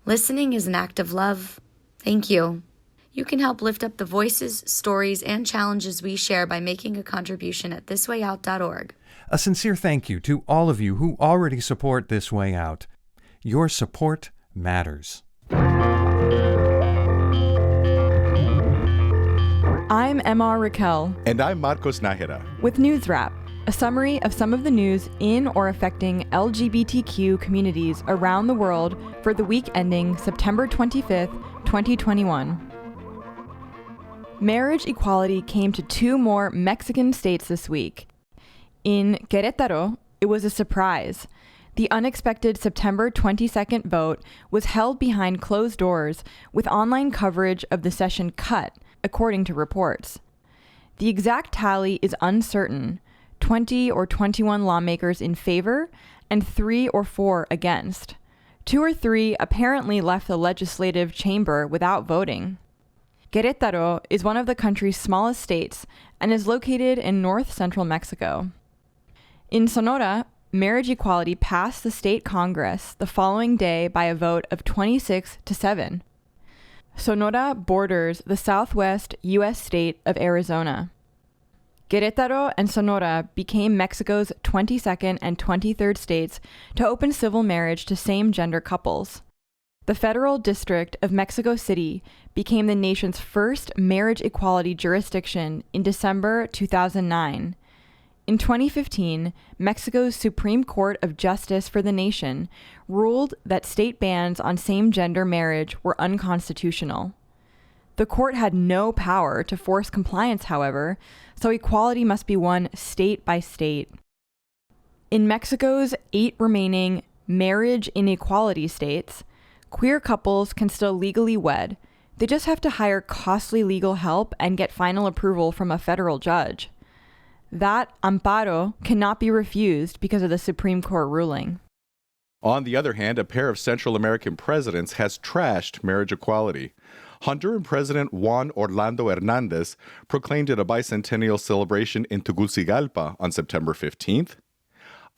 Listening is an act of love. Thank you. You can help lift up the voices, stories, and challenges we share by making a contribution at thiswayout.org. A sincere thank you to all of you who already support This Way Out. Your support matters. I'm Emma Raquel. And I'm Marcos Nájera. With NewsWrap, a summary of some of the news in or affecting LGBTQ communities around the world for the week ending September 25th, 2021. Marriage equality came to 2 more Mexican states this week. In Querétaro, it was a surprise. The unexpected September 22nd vote was held behind closed doors with online coverage of the session cut, according to reports. The exact tally is uncertain, 20 or 21 lawmakers in favor and 3 or 4 against. 2 or 3 apparently left the legislative chamber without voting. Querétaro is one of the country's smallest states and is located in north-central Mexico. In Sonora, marriage equality passed the state Congress the following day by a vote of 26-7. Sonora borders the southwest U.S. state of Arizona. Querétaro and Sonora became Mexico's 22nd and 23rd states to open civil marriage to same-gender couples. The Federal District of Mexico City became the nation's first marriage equality jurisdiction in December 2009. In 2015, Mexico's Supreme Court of Justice for the nation ruled that state bans on same-gender marriage were unconstitutional. The court had no power to force compliance, however, so equality must be won state by state. In Mexico's 8 remaining marriage inequality states, queer couples can still legally wed. They just have to hire costly legal help and get final approval from a federal judge. That amparo cannot be refused because of the Supreme Court ruling. On the other hand, a pair of Central American presidents has trashed marriage equality. Honduran President Juan Orlando Hernandez proclaimed it a bicentennial celebration in Tegucigalpa on September 15th.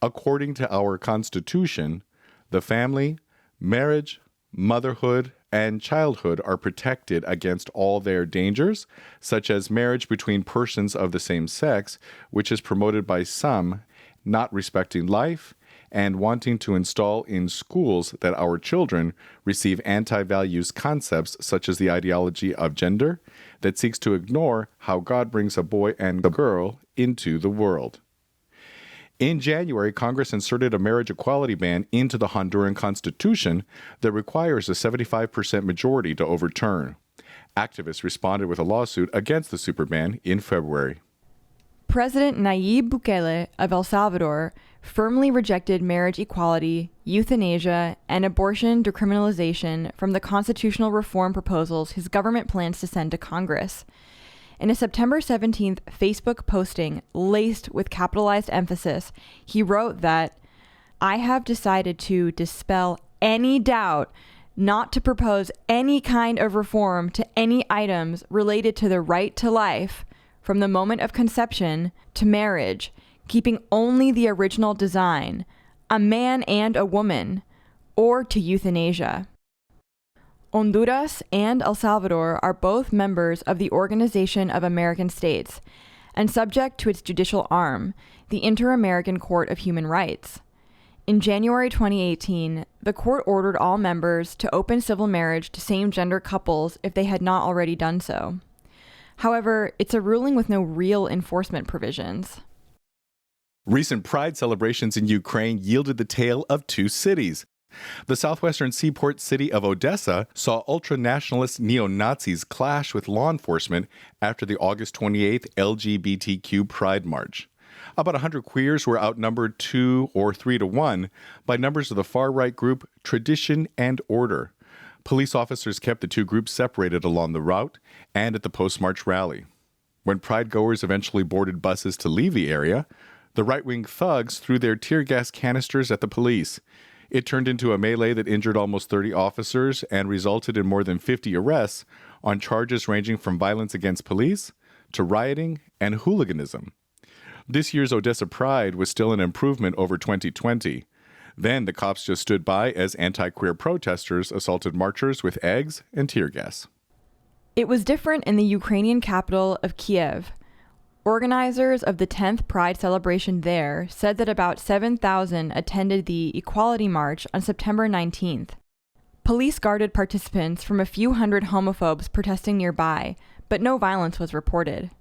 According to our Constitution, the family, marriage, motherhood, and childhood are protected against all their dangers, such as marriage between persons of the same sex, which is promoted by some, not respecting life, and wanting to install in schools that our children receive anti-values concepts such as the ideology of gender that seeks to ignore how God brings a boy and a girl into the world. In January, Congress inserted a marriage equality ban into the Honduran Constitution that requires a 75% majority to overturn. Activists responded with a lawsuit against the super ban in February. President Nayib Bukele of El Salvador firmly rejected marriage equality, euthanasia, and abortion decriminalization from the constitutional reform proposals his government plans to send to Congress. In a September 17th Facebook posting laced with capitalized emphasis, he wrote that, "I have decided to dispel any doubt not to propose any kind of reform to any items related to the right to life from the moment of conception to marriage, keeping only the original design, a man and a woman, or to euthanasia." Honduras and El Salvador are both members of the Organization of American States and subject to its judicial arm, the Inter-American Court of Human Rights. In January 2018, the court ordered all members to open civil marriage to same-gender couples if they had not already done so. However, it's a ruling with no real enforcement provisions. Recent Pride celebrations in Ukraine yielded the tale of 2 cities. The southwestern seaport city of Odessa saw ultra-nationalist neo-Nazis clash with law enforcement after the August 28th LGBTQ Pride March. About 100 queers were outnumbered 2 or 3 to 1 by members of the far-right group Tradition and Order. Police officers kept the 2 groups separated along the route and at the post-march rally. When Pride goers eventually boarded buses to leave the area, the right-wing thugs threw their tear gas canisters at the police. It turned into a melee that injured almost 30 officers and resulted in more than 50 arrests on charges ranging from violence against police to rioting and hooliganism. This year's Odessa Pride was still an improvement over 2020. Then the cops just stood by as anti-queer protesters assaulted marchers with eggs and tear gas. It was different in the Ukrainian capital of Kyiv. Organizers of the 10th Pride celebration there said that about 7,000 attended the Equality March on September 19th. Police guarded participants from a few hundred homophobes protesting nearby, but no violence was reported.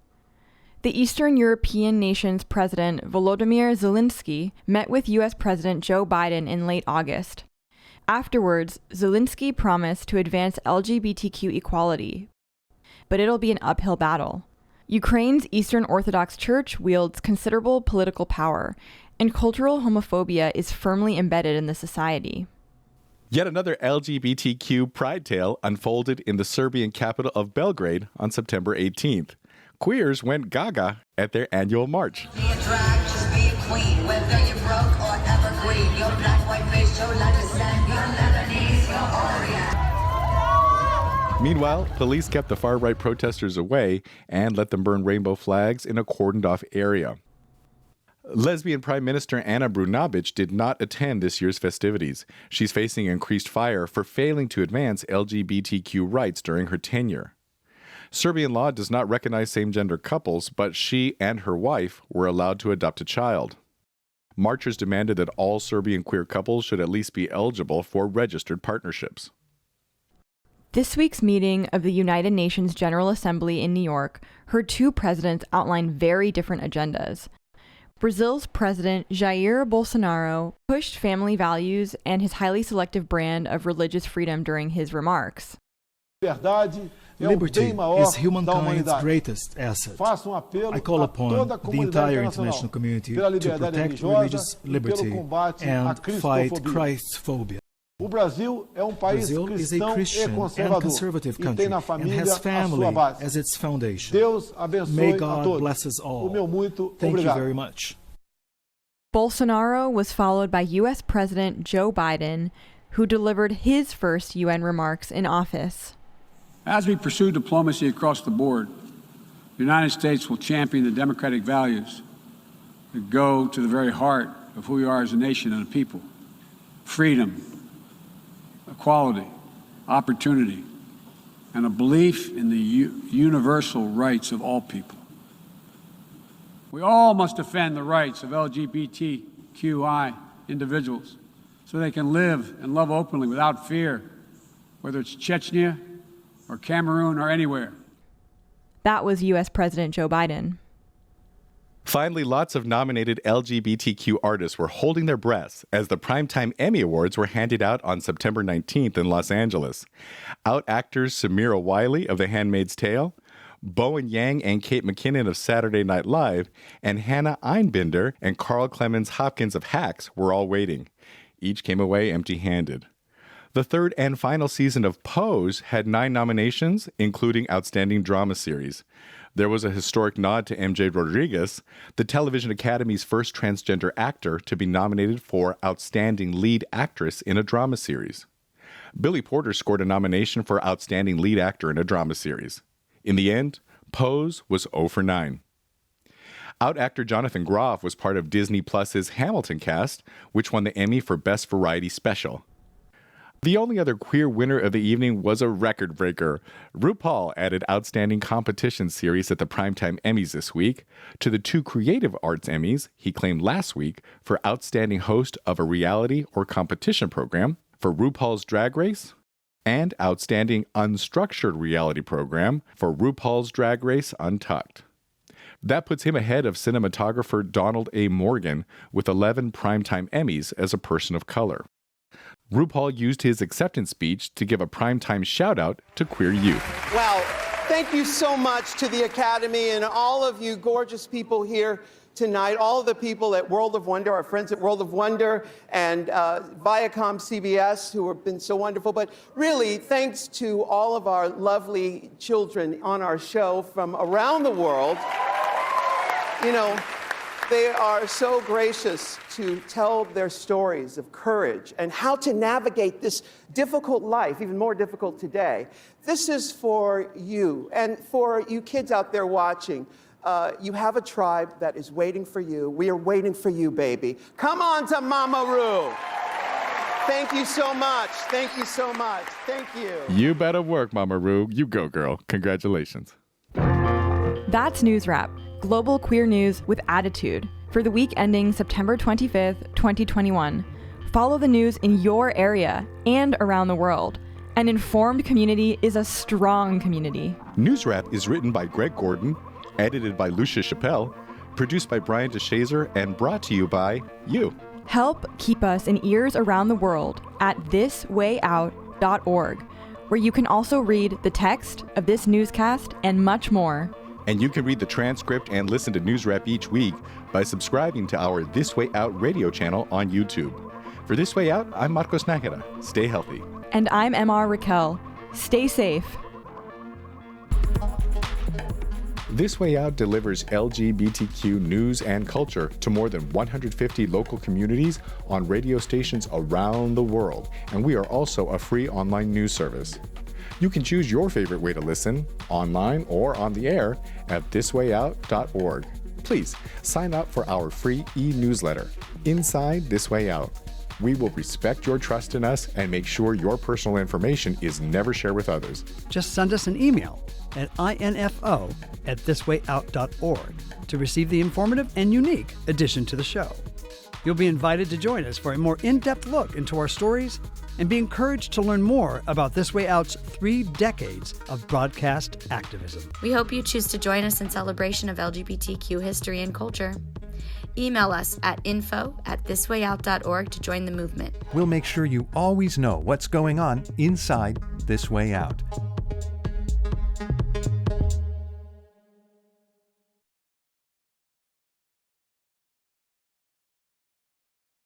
The Eastern European nation's President Volodymyr Zelensky met with U.S. President Joe Biden in late August. Afterwards, Zelensky promised to advance LGBTQ equality, but it'll be an uphill battle. Ukraine's Eastern Orthodox Church wields considerable political power, and cultural homophobia is firmly embedded in the society. Yet another LGBTQ pride tale unfolded in the Serbian capital of Belgrade on September 18th. Queers went gaga at their annual march. Be a drag, just be a queen. Whether you're broke or evergreen, your black, white face, your descent, your Lebanese, your Orient. Meanwhile, police kept the far-right protesters away and let them burn rainbow flags in a cordoned-off area. Lesbian Prime Minister Ana Brnabic did not attend this year's festivities. She's facing increased fire for failing to advance LGBTQ rights during her tenure. Serbian law does not recognize same-gender couples, but she and her wife were allowed to adopt a child. Marchers demanded that all Serbian queer couples should at least be eligible for registered partnerships. This week's meeting of the United Nations General Assembly in New York heard two presidents outline very different agendas. Brazil's President Jair Bolsonaro pushed family values and his highly selective brand of religious freedom during his remarks. Liberty is humankind's greatest asset. I call upon the entire international community to protect religious liberty and fight Christphobia. Brazil is a Christian and conservative country and has family as its foundation. May God bless us all. Thank you very much. Bolsonaro was followed by U.S. President Joe Biden, who delivered his first UN remarks in office. As we pursue diplomacy across the board, the United States will champion the democratic values that go to the very heart of who we are as a nation and a people. Freedom, equality, opportunity, and a belief in the universal rights of all people. We all must defend the rights of LGBTQI individuals so they can live and love openly without fear, whether it's Chechnya or Cameroon or anywhere. That was U.S. President Joe Biden. Finally, lots of nominated LGBTQ artists were holding their breaths as the Primetime Emmy Awards were handed out on September 19th in Los Angeles. Out actors Samira Wiley of The Handmaid's Tale, Bowen Yang and Kate McKinnon of Saturday Night Live, and Hannah Einbinder and Carl Clemens Hopkins of Hacks were all waiting. Each came away empty-handed. The third and final season of Pose had 9 nominations, including Outstanding Drama Series. There was a historic nod to MJ Rodriguez, the Television Academy's first transgender actor to be nominated for Outstanding Lead Actress in a Drama Series. Billy Porter scored a nomination for Outstanding Lead Actor in a Drama Series. In the end, Pose was 0 for 9. Out actor Jonathan Groff was part of Disney Plus's Hamilton cast, which won the Emmy for Best Variety Special. The only other queer winner of the evening was a record breaker. RuPaul added Outstanding Competition Series at the Primetime Emmys this week to the 2 Creative Arts Emmys he claimed last week for Outstanding Host of a Reality or Competition Program for RuPaul's Drag Race and Outstanding Unstructured Reality Program for RuPaul's Drag Race Untucked. That puts him ahead of cinematographer Donald A. Morgan with 11 Primetime Emmys as a person of color. RuPaul used his acceptance speech to give a primetime shout-out to queer youth. Well, thank you so much to the Academy and all of you gorgeous people here tonight, all of the people at World of Wonder, our friends at World of Wonder, and Viacom CBS, who have been so wonderful. But really, thanks to all of our lovely children on our show from around the world. You know, they are so gracious to tell their stories of courage and how to navigate this difficult life, even more difficult today. This is for you, and for you kids out there watching. You have a tribe that is waiting for you. We are waiting for you, baby. Come on to Mama Ru. Thank you so much. Thank you so much. Thank you. You better work, Mama Ru. You go, girl. Congratulations. That's NewsWrap, global queer news with attitude, for the week ending September 25th, 2021. Follow the news in your area and around the world. An informed community is a strong community. NewsWrap is written by Greg Gordon, edited by Lucia Chappelle, produced by Brian DeShazer, and brought to you by you. Help keep us in ears around the world at thiswayout.org, where you can also read the text of this newscast and much more. And you can read the transcript and listen to NewsWrap each week by subscribing to our This Way Out radio channel on YouTube. For This Way Out, I'm Marcos Nájera. Stay healthy. And I'm MR Raquel. Stay safe. This Way Out delivers LGBTQ news and culture to more than 150 local communities on radio stations around the world, and we are also a free online news service. You can choose your favorite way to listen, online or on the air, at thiswayout.org. Please sign up for our free e-newsletter, Inside This Way Out. We will respect your trust in us and make sure your personal information is never shared with others. Just send us an email at info@thiswayout.org to receive the informative and unique addition to the show. You'll be invited to join us for a more in-depth look into our stories and be encouraged to learn more about This Way Out's 3 decades of broadcast activism. We hope you choose to join us in celebration of LGBTQ history and culture. Email us at info@thiswayout.org to join the movement. We'll make sure you always know what's going on inside This Way Out.